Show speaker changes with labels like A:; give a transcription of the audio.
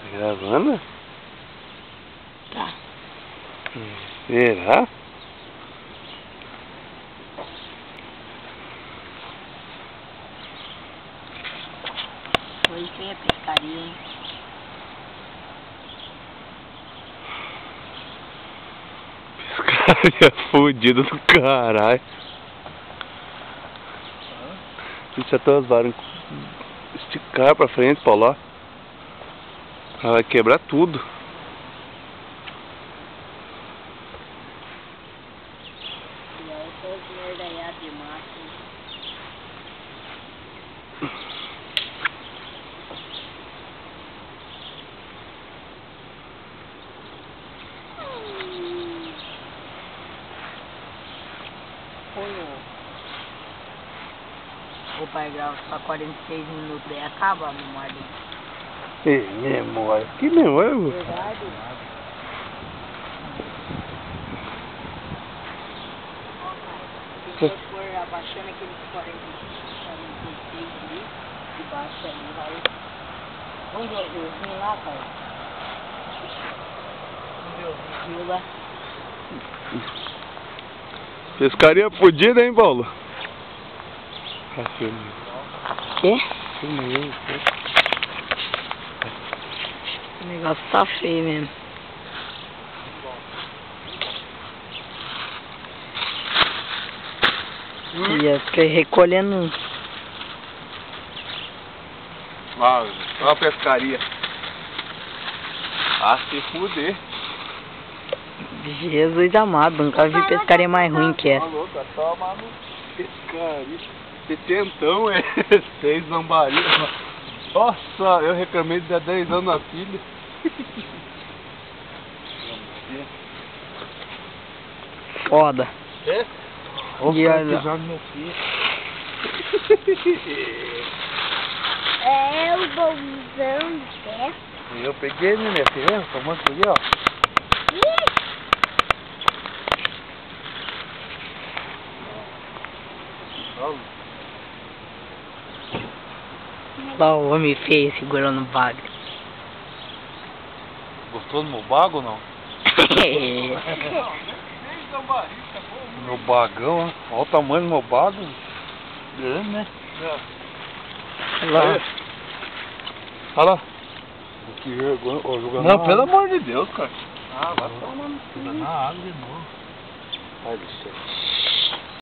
A: Tá gravando?
B: Tá.
A: Será?
B: Hoje tem a pescaria, hein?
A: Pescaria fodida do caralho. Deixa até as varas esticar pra frente, Paulo, ó. Ela vai quebrar tudo.
B: E aí só os merdaiados de mato. O pai grava só 46 minutos e acaba a memória dele.
A: Memória. Que memória?
B: Verdade. Se você for abaixando aqueles 46 ali, de baixo ali, vai. Onde é o riozinho lá, pai? Onde é o rio lá?
A: Pescaria fodida, hein, Paulo?
B: Quê? O negócio tá feio mesmo. E eu fiquei recolhendo.
A: Olha a pescaria. Ah, se fuder.
B: Jesus amado, nunca vi pescaria mais ruim que essa.
A: Falou, tá tomando pescaria. 70, 6 lambari. Nossa, eu reclamei de 10 anos na filha.
B: Foda.
A: É?
B: E olha.
A: Meu filho.
C: É o bolsão de pé.
A: Eu peguei, né, minha filha? Tomando aqui, ó.
B: Lá o homem feio segurando o bagre.
A: Gostou do meu bago ou não? Meu bagão, ó. Olha o tamanho do meu bago. Grande, né?
B: Lá.
A: Olha lá. Que vergonha. Ó, jogando não, pelo amor de Deus, cara. Ah, vai tomar na água de novo. Ai, do céu.